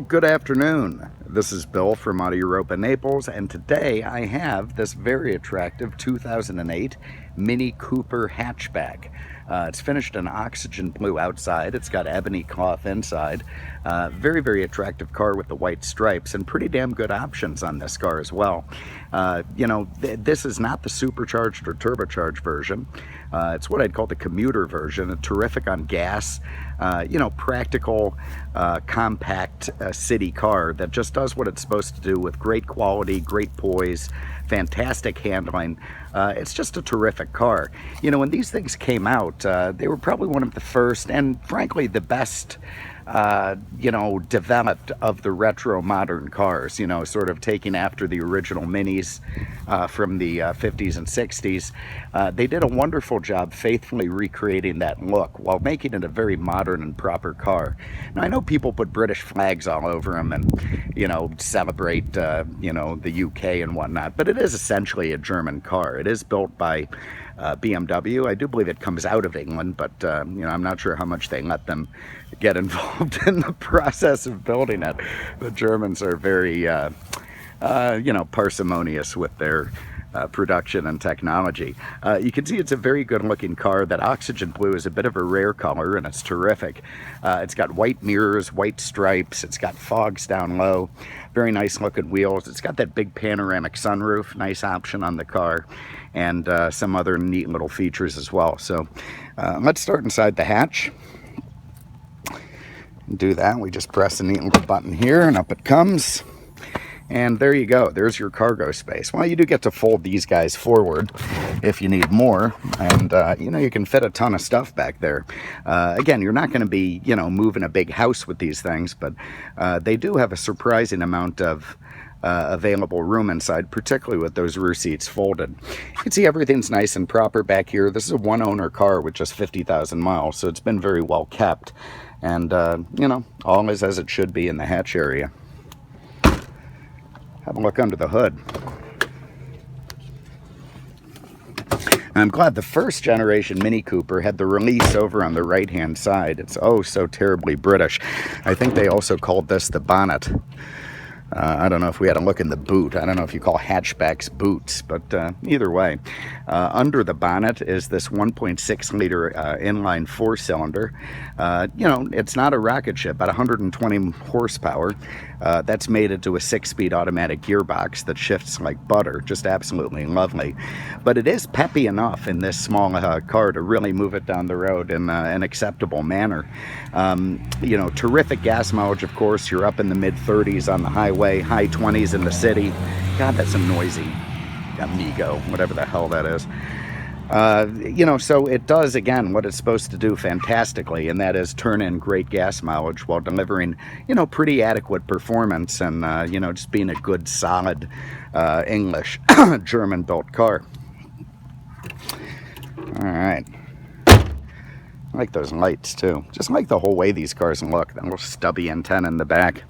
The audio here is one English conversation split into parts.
Good afternoon. This is Bill from Europa, Naples, and today I have this very attractive 2008 Mini Cooper hatchback. It's finished in oxygen blue outside. It's got ebony cloth inside. Very, very attractive car with the white stripes, and pretty damn good options on this car as well. This is not the supercharged or turbocharged version. It's what I'd call the commuter version. Terrific on gas. Practical, compact city car that just does what it's supposed to do with great quality, great poise, fantastic handling. It's just a terrific car. When these things came out, they were probably one of the first and frankly the best developed of the retro modern cars, sort of taking after the original Minis from the 50s and 60s. They did a wonderful job faithfully recreating that look while making it a very modern and proper car. Now, I know people put British flags all over them and, celebrate, the UK and whatnot, but it is essentially a German car. It is built by BMW. I do believe it comes out of England, but I'm not sure how much they let them get involved in the process of building it. The Germans are very, parsimonious with their production and technology. You can see it's a very good looking car. That oxygen blue is a bit of a rare color and it's terrific. It's got white mirrors, white stripes, it's got fogs down low, very nice looking wheels. It's got that big panoramic sunroof, nice option on the car, and some other neat little features as well. So let's start inside the hatch. Do that. We just press a neat little button here and up it comes. And there you go. There's your cargo space. Well, you do get to fold these guys forward if you need more. And, you can fit a ton of stuff back there. Again, you're not going to be, moving a big house with these things, but they do have a surprising amount of available room inside, particularly with those rear seats folded. You can see everything's nice and proper back here. This is a one-owner car with just 50,000 miles, so it's been very well kept. And, all is as it should be in the hatch area. Have a look under the hood. I'm glad the first generation Mini Cooper had the release over on the right hand side. It's oh so terribly British. I think they also called this the bonnet. I don't know if we had a look in the boot. I don't know if you call hatchbacks boots, but either way. Under the bonnet is this 1.6 liter inline four-cylinder. It's not a rocket ship, about 120 horsepower. That's made into a 6-speed automatic gearbox that shifts like butter. Just absolutely lovely. But it is peppy enough in this small car to really move it down the road in an acceptable manner. Terrific gas mileage, of course. You're up in the mid-30s on the highway, high 20s in the city. God, that's a noisy Amigo, whatever the hell that is. So it does, again, what it's supposed to do fantastically, and that is turn in great gas mileage while delivering, pretty adequate performance and, just being a good, solid English German-built car. All right. I like those lights, too. Just like the whole way these cars look. That little stubby antenna in the back.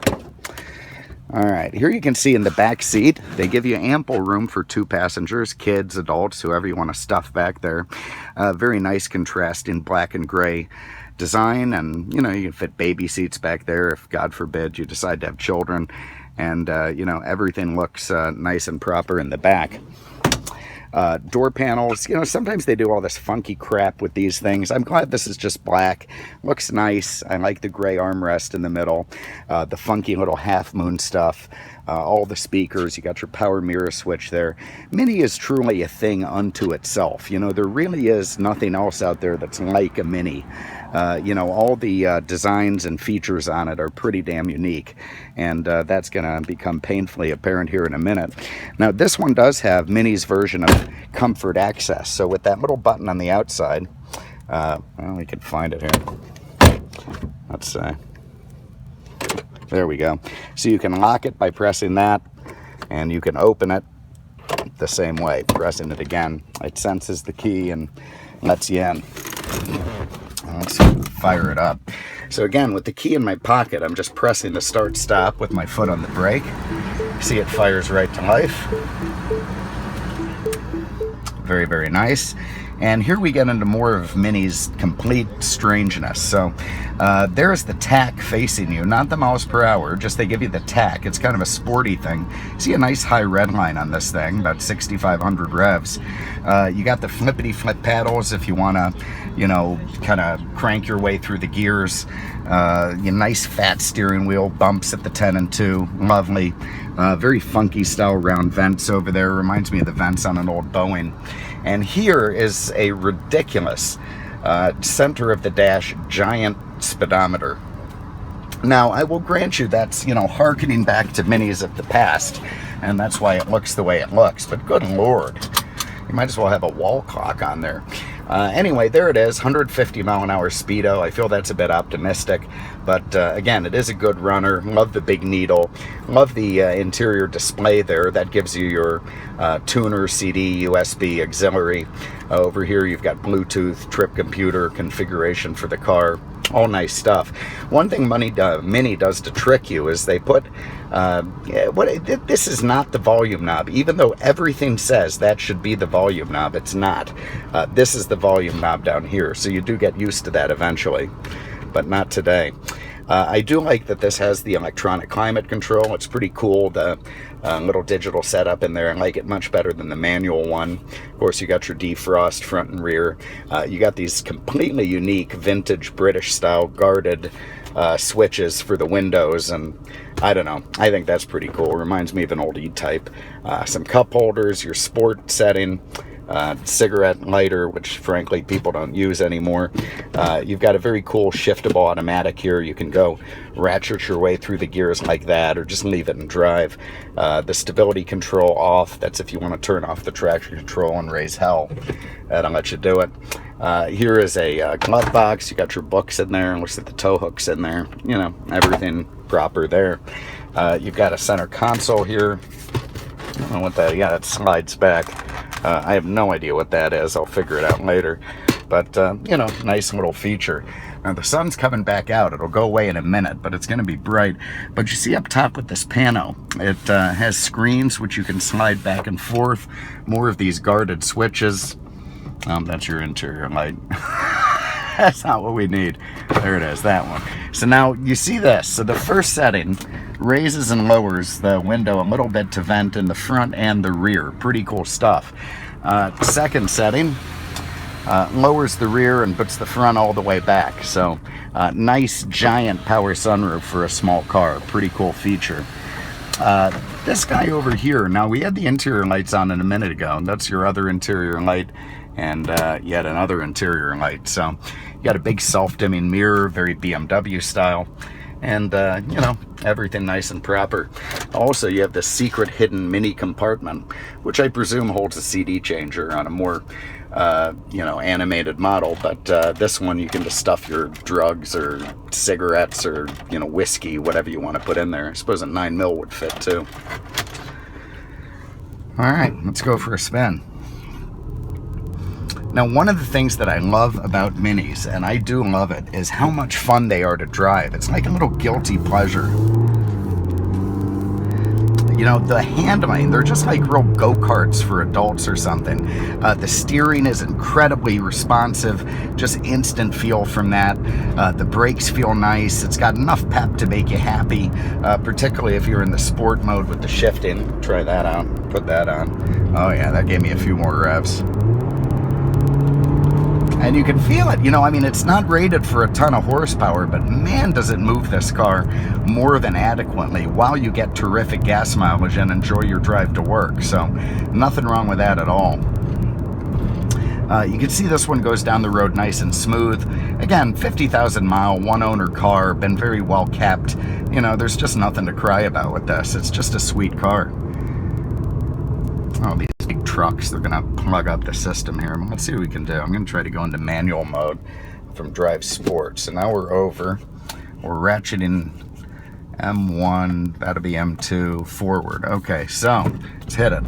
All right, here you can see in the back seat, they give you ample room for 2 passengers, kids, adults, whoever you want to stuff back there. Very nice contrasting black and gray design, and, you can fit baby seats back there if, God forbid, you decide to have children. And, everything looks nice and proper in the back. Door panels, sometimes they do all this funky crap with these things. I'm glad this is just black. Looks nice. I like the gray armrest in the middle, the funky little half moon stuff, all the speakers. You got your power mirror switch there. Mini is truly a thing unto itself. There really is nothing else out there that's like a Mini. All the designs and features on it are pretty damn unique, and that's going to become painfully apparent here in a minute. Now, this one does have Mini's version of comfort access. So with that little button on the outside, well, we can find it here. Let's there we go. So you can lock it by pressing that, and you can open it the same way, pressing it again. It senses the key and lets you in. Let's fire it up. So again, with the key in my pocket, I'm just pressing the start stop with my foot on the brake. See, it fires right to life. Very, very nice. And here we get into more of Mini's complete strangeness. So there's the tach facing you, not the miles per hour, just they give you the tach. It's kind of a sporty thing. See a nice high red line on this thing, about 6,500 revs. You got the flippity flip paddles if you want to, you know, kind of crank your way through the gears. Nice fat steering wheel, bumps at the 10 and 2, lovely. Very funky style round vents over there. Reminds me of the vents on an old Boeing. And here is a ridiculous center of the dash giant speedometer. Now, I will grant you that's, you know, hearkening back to Minis of the past, and that's why it looks the way it looks. But good Lord, you might as well have a wall clock on there. Anyway, there it is, 150 mile an hour speedo. I feel that's a bit optimistic, but again, it is a good runner. Love the big needle. Love the interior display there. That gives you your tuner, CD, USB, auxiliary. Over here, you've got Bluetooth, trip computer, configuration for the car. All nice stuff. One thing Mini does to trick you is they put, this is not the volume knob. Even though everything says that should be the volume knob, it's not. This is the volume knob down here, so you do get used to that eventually, but not today. I do like that this has the electronic climate control. It's pretty cool, the little digital setup in there. I like it much better than the manual one. Of course, you got your defrost front and rear. You got these completely unique vintage British style guarded switches for the windows, and I don't know, I think that's pretty cool. Reminds me of an old E-Type. Some cup holders, your sport setting, cigarette lighter, which frankly people don't use anymore. You've got a very cool shiftable automatic here. You can go ratchet your way through the gears like that, or just leave it and drive. The stability control off, that's if you want to turn off the traction control and raise hell. That'll let you do it. Here is a glove box. You got your books in there. Looks like the tow hook's in there. You know, everything proper there. You've got a center console here. I don't know what that, yeah, it slides back. I have no idea what that is. I'll figure it out later. But, you know, nice little feature. Now, the sun's coming back out. It'll go away in a minute, but it's going to be bright. But you see up top with this pano, it has screens which you can slide back and forth. More of these guarded switches. That's your interior light. That's not what we need. There it is, that one. So now you see this. So the first setting raises and lowers the window a little bit to vent in the front and the rear. Pretty cool stuff. Second setting lowers the rear and puts the front all the way back. So nice giant power sunroof for a small car. Pretty cool feature. This guy over here, now we had the interior lights on in a minute ago, and that's your other interior light, and yet another interior light. So you got a big self-dimming mirror, very BMW style, and you know, everything nice and proper. Also, you have this secret hidden mini compartment, which I presume holds a CD changer on a more you know, animated model, but this one you can just stuff your drugs or cigarettes or, you know, whiskey, whatever you want to put in there. I suppose a 9mm would fit too. All right, let's go for a spin. Now, one of the things that I love about Minis, and I do love it, is how much fun they are to drive. It's like a little guilty pleasure. You know, the handling, they're just like real go-karts for adults or something. The steering is incredibly responsive, just instant feel from that. The brakes feel nice. It's got enough pep to make you happy, particularly if you're in the sport mode with the shifting. Try that out, put that on. Oh yeah, that gave me a few more revs. And you can feel it, you know, I mean, it's not rated for a ton of horsepower, but man, does it move this car more than adequately while you get terrific gas mileage and enjoy your drive to work. So nothing wrong with that at all. You can see this one goes down the road nice and smooth. Again, 50,000 mile, one owner car, been very well kept. You know, there's just nothing to cry about with this. It's just a sweet car. Oh, these big trucks, they're gonna plug up the system here. Let's see what we can do. I'm gonna try to go into manual mode from drive sport. So now we're over. We're ratcheting M1, that'll be M2, forward. Okay, so let's hit it.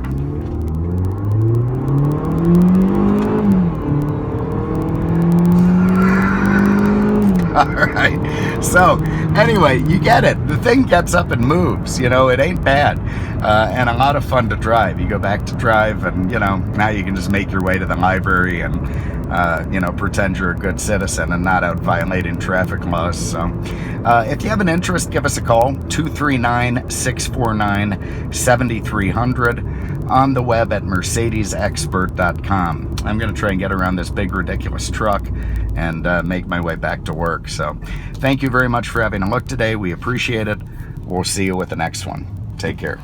Alright, so anyway, you get it. The thing gets up and moves, you know, it ain't bad. And a lot of fun to drive. You go back to drive and, you know, now you can just make your way to the library and, you know, pretend you're a good citizen and not out violating traffic laws. So if you have an interest, give us a call, 239-649-7300. On the web at mercedesexpert.com. I'm going to try and get around this big, ridiculous truck and make my way back to work. So thank you very much for having a look today. We appreciate it. We'll see you with the next one. Take care.